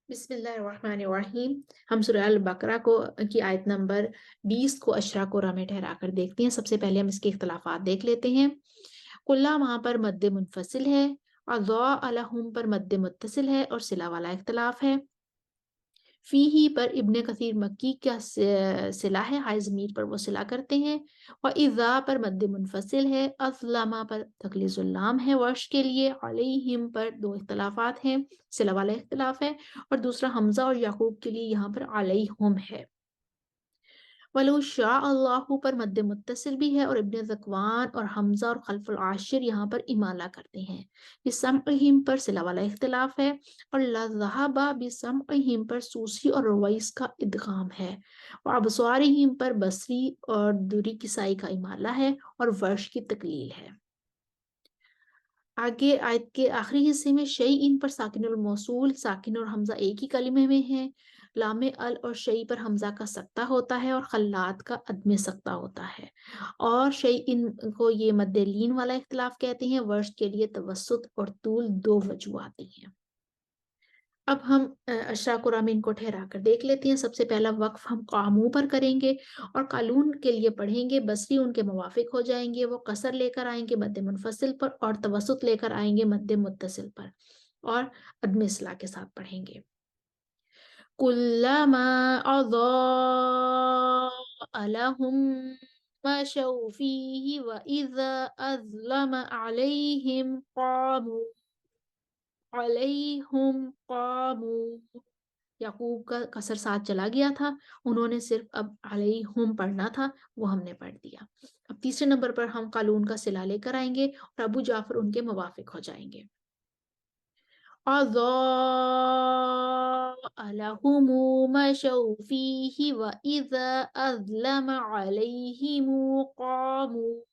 बिस्मिल्लाहिर्रहमानिर्रहीम। हम सूरह अल बकरा को की आयत नंबर 20 को अशरा कुरा में ठहरा कर देखते हैं। सबसे पहले हम इसके इख्तलाफात देख लेते हैं। कुल्ला वहां पर मद्द मुनफसिल है और ज़ा अलहुम पर मद्द मुत्तसिल है और सिला वाला इख्तलाफ है। फी ही पर इब्ने कसीर मक्की का सिला है, हाय ज़मीर पर वो सिला करते हैं। और इज़ा पर मद्द मुनफसिल है, अज़लमा पर तकलीजुल्लाम है वर्ष के लिए। अलैहिम पर दो इख्तलाफात हैं, सिला वाला इख्तलाफ है और दूसरा हमजा और याकूब के लिए यहाँ पर अलैहुम है। वलो शाह अल्लाह पर मद्द मुत्तसिल भी है और इब्ने ज़कवान और हमजा और खल्फुल आशिर यहाँ पर इमाला करते हैं। बिसमअहिम पर सिला वाला इख्तिलाफ है और लज़हबा बिसमअहिम पर सूसी और रवैस का इदगाम है। और अबसारिहिम पर बसरी और दुरी किसाई का इमाला है और वर्ष की तकलील है। आगे आयत के आखिरी हिस्से में शई इन पर साकिनुल मौसूल, साकिन और हमजा एक ही कलिमे में है। लामे अल और शई पर हमजा का सक्ता होता है और खल्लात का अदम सक्ता होता है। और शई इन को ये मद्देलीन वाला इख्तिलाफ कहते हैं। वर्ष के लिए तवस्सुत और तूल दो वजह आती हैं। अब हम अशरा कुरामीन को ठहरा कर देख लेते हैं। सबसे पहला वक्फ हम कामू पर करेंगे और कालून के लिए पढ़ेंगे। बसरी उनके मुवाफिक हो जाएंगे, वो कसर लेकर आएंगे मद्दे मुनफसिल पर और तवसुत लेकर आएंगे मद्दे मुत्तसिल पर और अदम इस्ला के साथ पढ़ेंगे। कुल्लमा अज़ाअ लहुम मशौ फीहि व इज़ा अज़लम अलैहिम क़ामू। याकूब का कसर साथ चला गया था, उन्होंने सिर्फ अब अलैहुम पढ़ना था, वो हमने पढ़ दिया। अब तीसरे नंबर पर हम कालून का सिला लेकर आएंगे और अबू जाफर उनके मुवाफिक हो जाएंगे। अज़ाअ लहुमु मशौ फीहि व इज़ा अज़लम अलैहिमु क़ामू।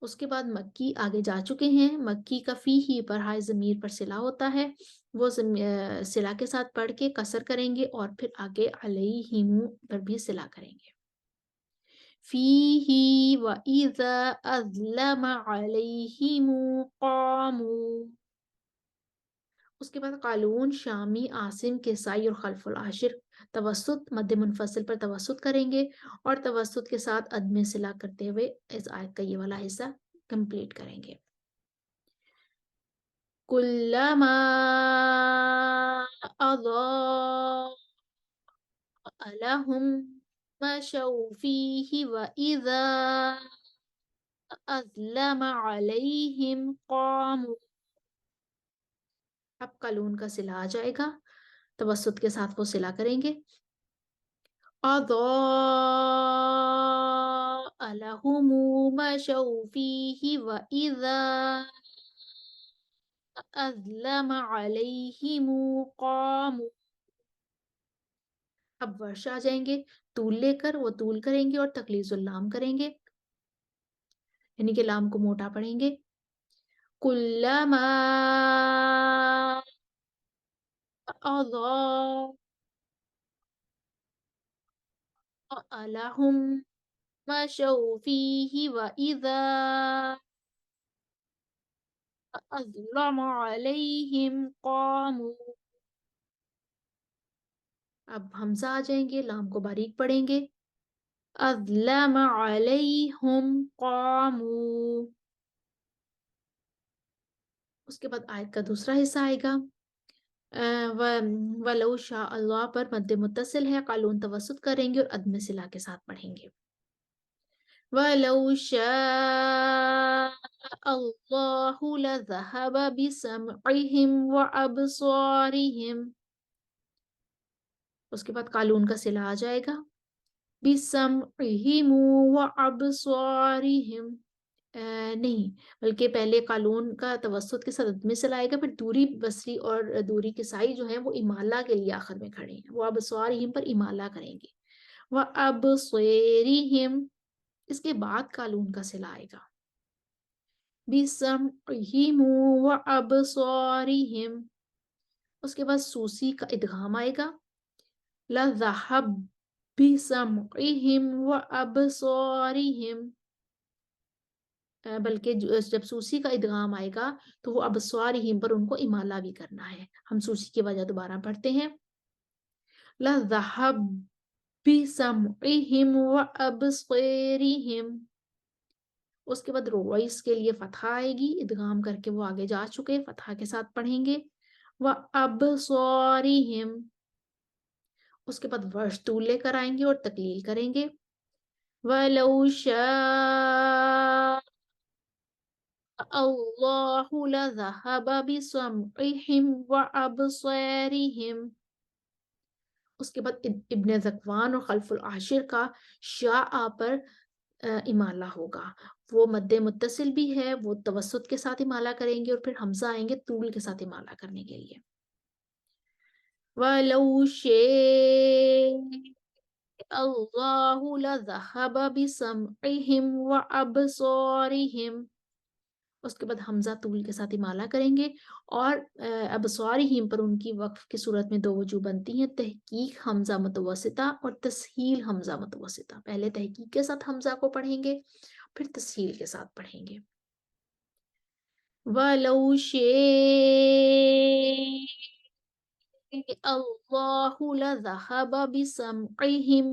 उसके बाद मक्की आगे जा चुके हैं। मक्की का फी ही पर हाय ज़मीर पर सिला होता है, वो सिला के साथ पढ़ के कसर करेंगे और फिर आगे अलैहिमु पर भी सिला करेंगे। फी ही व इज़ा अज़लम अलैहिमु क़ामू। उसके बाद कालून, शामी, आसिम, किसाई और खल्फुल आशिर तवस्सुत मद्द मुनफसिल पर तवस्सुत करेंगे और तवस्सुत के साथ अदम सिला करते हुए इस आयत का ये वाला हिस्सा कंप्लीट करेंगे। कुल्लमा अज़ाअ लहुम मशौ फीहि व इज़ा अज़लम अलैहिम क़ामू। अब कालून का सिला आ जाएगा, तवस्सुत के साथ वो सिला करेंगे। अज़ाअ लहुमु मशौ फीहि व इज़ा अज़लम अलैहिमु क़ामू। अब वर्ष आ जाएंगे, तूल लेकर वो तूल करेंगे और तकलीजुल लाम करेंगे, यानी कि लाम को मोटा पढ़ेंगे। कुल्लमा अज़ाअ लहुम मशौ फीहि व इज़ा अज़लम अलैहिम क़ामू। अब हमजा आ जाएंगे, लाम को बारीक पढ़ेंगे। अज़लम अलैहुम क़ामू। उसके बाद आयत का दूसरा हिस्सा आएगा। वलो शाह अल्लाह पर मद्दे मुत्तसिल है, कालून तवस्सुत करेंगे और अदम सिला के साथ पढ़ेंगे। वलो शाह अल्लाहु लज़हब बिसमइहिम व अबसारिहिम। उसके बाद कालून का सिला आ जाएगा। बिसमइहिम व अबसारिहिम, नहीं, बल्कि पहले कालून का तवस्सुत के साथ में चलाएगा, फिर दूरी बसरी और दूरी किसाई जो है वो इमाला के लिए आखिर में खड़े हैं, वो अब स्वारिहिम पर इमाला करेंगे। वह अब स्वेरिहिम, इसके बाद कालून का सिला आएगा। बिसमइहिम व अब स्वारिहिम। उसके बाद सूसी का इदगाम आएगा। लज़हब बिसमइहिम व अब स्वारिहिम। بلکہ جب سوسی کا ادغام آئے گا تو وہ ابصارہم پر ان کو امالہ بھی کرنا ہے. ہم سوسی کی وجہ دوبارہ پڑھتے ہیں. لَذَهَبَ بِسَمْعِهِمْ وَأَبْصَارِهِمْ. اس کے بعد روئس کے لیے فتحہ آئے گی، ادغام کر کے وہ آگے جا چکے، فتحہ کے ساتھ پڑھیں گے. وَأَبْصَارِهِمْ. اس کے بعد ورش طول لے کر آئیں گے اور تقلیل کریں گے. وَلَوْ شَاءَ اللَّهُ لَذَهَبَ بِسَمْعِهِمْ وَأَبْصَارِهِمْ. اس کے بعد ابن ذکوان اور خلف العاشر کا شاء پر امالہ ہوگا. وہ مد متصل بھی ہے، وہ توسط کے ساتھ امالہ کریں گے اور پھر حمزہ آئیں گے طول کے ساتھ امالہ کرنے کے لیے. وَلَوْ شَاءَ اللَّهُ لَذَهَبَ بِسَمْعِهِمْ وَأَبْصَارِهِمْ. اس کے بعد حمزہ طول کے ساتھ امالہ کریں گے اور ابصارہم پر ان کی وقف کی صورت میں دو وجوہ بنتی ہیں، تحقیق حمزہ متوسطہ اور تسہیل حمزہ متوسطہ. پہلے تحقیق کے ساتھ حمزہ کو پڑھیں گے، پھر تسہیل کے ساتھ پڑھیں گے. وَلَوْ شَاءَ اللَّهُ لَذَهَبَ بِسَمْعِهِمْ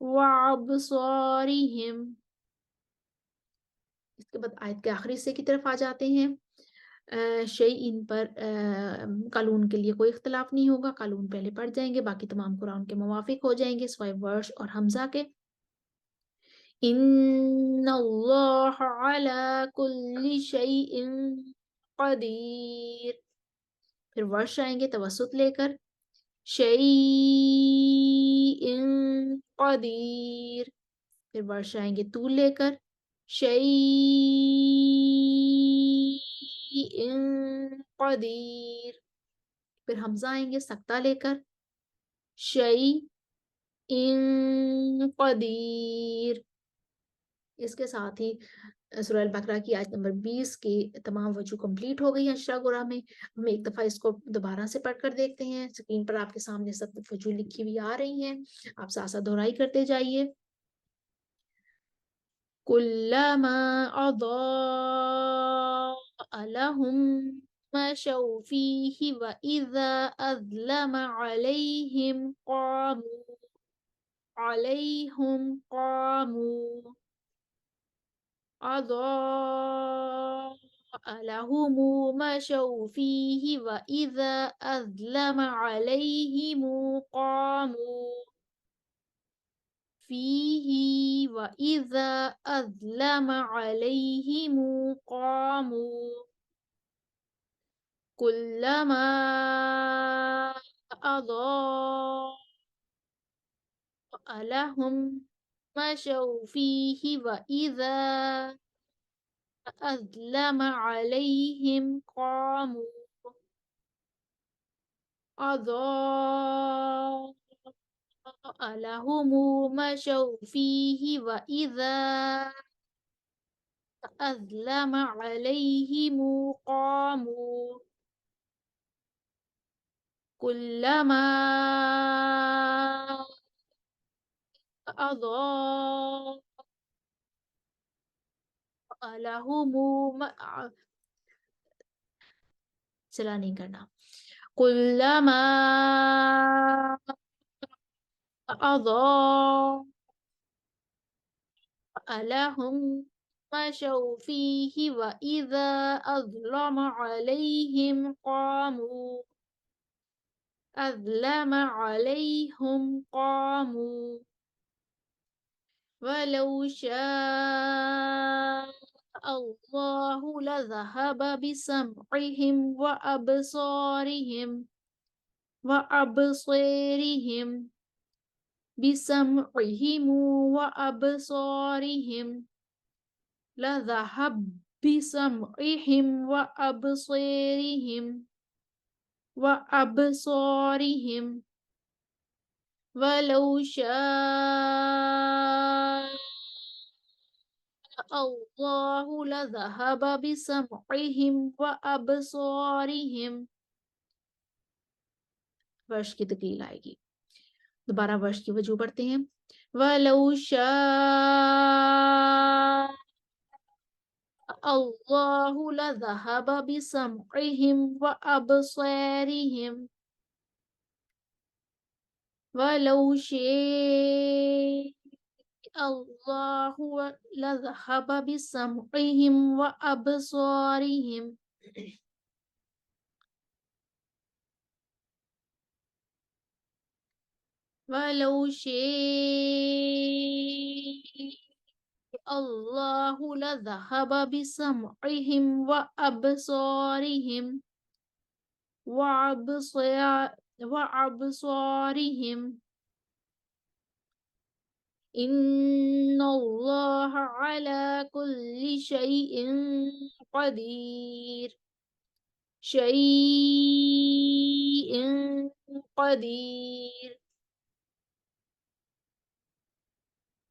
وَأَبْصَارِهِمْ. اس کے بعد آیت کے آخری حصے کی طرف آ جاتے ہیں. شیئن پر قالون کے لیے کوئی اختلاف نہیں ہوگا، قالون پہلے پڑھ جائیں گے، باقی تمام قرآن کے موافق ہو جائیں گے سوائے ورش اور حمزہ کے. ان اللہ علی کل شیء قدیر. پھر ورش آئیں گے توسط لے کر، شیء قدیر. پھر ورش آئیں گے طول لے کر، شیء قدیر. پھر حمزہ آئیں گے سکتہ لے کر، شیء قدیر. اس کے ساتھ ہی سورہ البقرہ کی آیت نمبر 20 کی تمام وجوہ کمپلیٹ ہو گئی ہیں اشرا گورا میں. ہم ایک دفعہ اس کو دوبارہ سے پڑھ کر دیکھتے ہیں. اسکرین پر آپ کے سامنے سب وجوہ لکھی ہوئی آ رہی ہیں، آپ ساتھ ساتھ دہرائی کرتے جائیے. كلما أضاء لهم مشوا فيه وإذا أظلم عليهم قاموا. أضاء لهم مشوا فيه وإذا أظلم عليهم قاموا. فيه وإذا أظلم عليهم قاموا. كلما أضاء لهم مشوا فيه وإذا أظلم عليهم قاموا. أضاء لهم مشوا فيه وإذا أظلم عليهم قاموا. كلما أضاء لهم چلا نہیں کرنا. كلما أضاء لهم مشوا فيه وإذا أظلم عليهم قاموا. أظلم عليهم قاموا. ولو شاء الله لذهب بسمعهم وأبصارهم بسمعهم وأبصارهم. لذهب بسمعهم وأبصارهم. ولو شاء الله لذهب بسمعهم وأبصارهم. ورش کی تکلیل آئے گی. دوبارہ ورش کی وجوہ پڑھتے ہیں. وَلَوْ شَاءَ اللَّهُ لَذَهَبَ بِسَمْعِهِمْ وَأَبْصَارِهِمْ وَلَوْ شَاءَ اللَّهُ لَذَهَبَ بِسَمْعِهِمْ وَأَبْصَارِهِمْ وَلَوْ شَاءَ اللَّهُ لَذَهَبَ بِسَمْعِهِمْ وَأَبْصَارِهِمْ وَأَبْصَارِهِمْ إِنَّ اللَّهَ عَلَى كُلِّ شَيْءٍ قَدِيرٌ شَيْءٍ قَدِيرٌ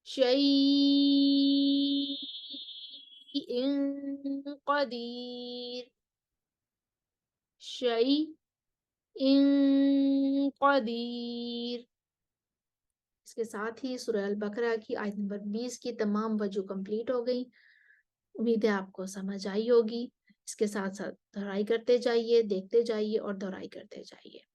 شَيْءٍ قَدِيرٌ شَيْءٍ قَدِيرٌ۔ اس کے ساتھ ہی سورہ البقرہ کی آیت نمبر 20 کی تمام وجہ کمپلیٹ ہو گئی۔ امید ہے آپ کو سمجھ آئی ہوگی۔ اس کے ساتھ ساتھ دہرائی کرتے جائیے، دیکھتے جائیے اور دہرائی کرتے جائیے۔